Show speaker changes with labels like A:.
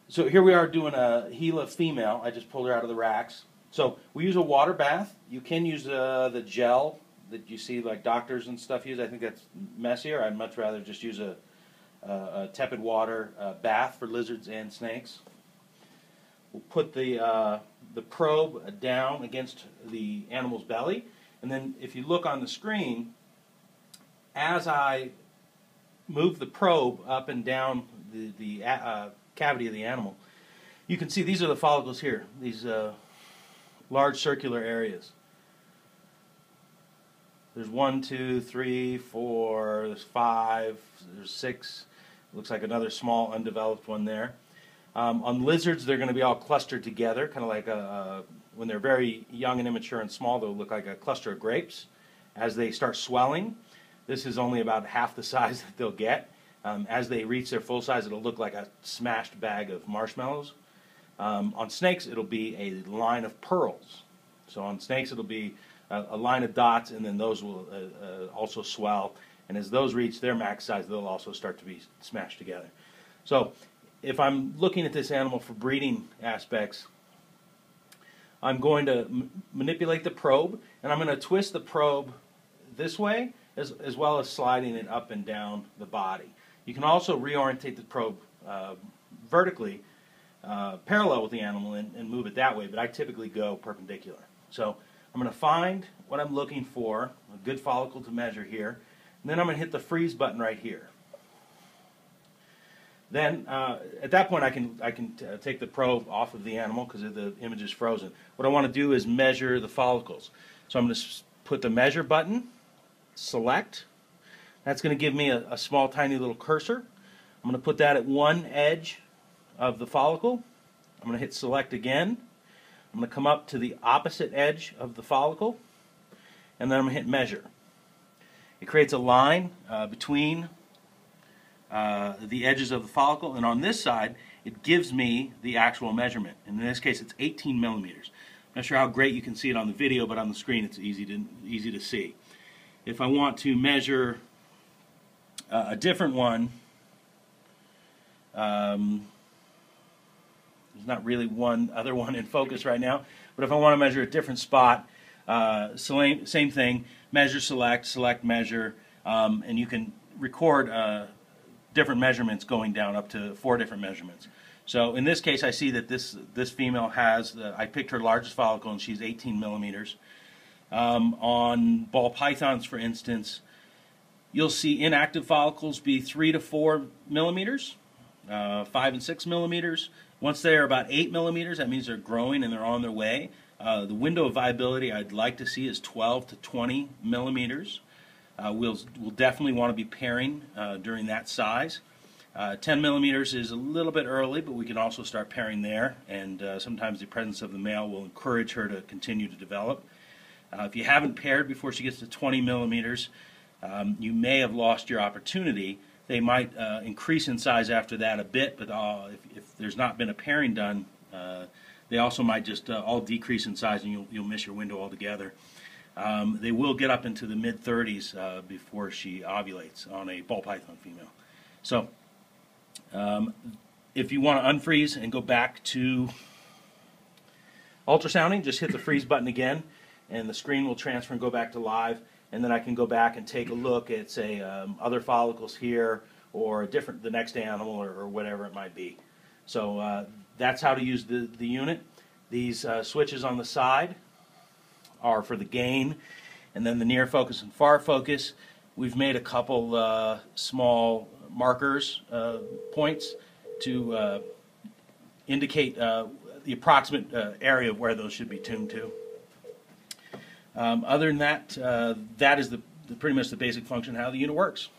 A: So here we are doing a Gila female. I just pulled her out of the racks. So we use a water bath. You can use the gel that you see like doctors and stuff use. I think that's messier. I'd much rather just use a tepid water bath for lizards and snakes. We'll put the probe down against the animal's belly, and then if you look on the screen, as I move the probe up and down the cavity of the animal, you can see these are the follicles here, these large circular areas. There's 1, 2, 3, 4, there's 5, there's 6, looks like another small undeveloped one there. On lizards, they're going to be all clustered together, kind of like when they're very young and immature and small, they'll look like a cluster of grapes. As they start swelling, this is only about half the size that they'll get. As they reach their full size, it'll look like a smashed bag of marshmallows. On snakes, it'll be a line of pearls. So on snakes, it'll be a line of dots, and then those will also swell. And as those reach their max size, they'll also start to be smashed together. So if I'm looking at this animal for breeding aspects, I'm going to manipulate the probe, and I'm going to twist the probe this way as well as sliding it up and down the body. You can also reorientate the probe vertically, parallel with the animal, and move it that way, but I typically go perpendicular. So I'm going to find what I'm looking for, a good follicle to measure here, and then I'm going to hit the freeze button right here. Then at that point I can take the probe off of the animal because the image is frozen. What I want to do is measure the follicles. So I'm going to put the measure button, select. That's going to give me a small tiny little cursor. I'm going to put that at one edge of the follicle. I'm going to hit select again. I'm going to come up to the opposite edge of the follicle, and then I'm going to hit measure. It creates a line between the edges of the follicle, and on this side it gives me the actual measurement. And in this case it's 18 millimeters. I'm not sure how great you can see it on the video, but on the screen it's easy to see. If I want to measure a different one, there's not really one other one in focus right now, but if I want to measure a different spot, same thing, measure, select, measure, and you can record different measurements going down up to 4 different measurements. So in this case I see that this female has, I picked her largest follicle and she's 18 millimeters. On ball pythons, for instance, you'll see inactive follicles be 3 to 4 millimeters, 5 and 6 millimeters. Once they're about 8 millimeters, that means they're growing and they're on their way. The window of viability I'd like to see is 12 to 20 millimeters. We'll definitely want to be pairing during that size. 10 millimeters is a little bit early, but we can also start pairing there, and sometimes the presence of the male will encourage her to continue to develop. If you haven't paired before she gets to 20 millimeters, you may have lost your opportunity. They might increase in size after that a bit, but if there's not been a pairing done, they also might just all decrease in size, and you'll miss your window altogether. They will get up into the mid-30s before she ovulates on a ball python female. So if you want to unfreeze and go back to ultrasounding, just hit the freeze button again, and the screen will transfer and go back to live, and then I can go back and take a look at, say, other follicles here, or the next animal, or whatever it might be. So that's how to use the unit. These switches on the side are for the gain, and then the near focus and far focus. We've made a couple small markers, points, to indicate the approximate area of where those should be tuned to. Other than that, that is pretty much the basic function of how the unit works.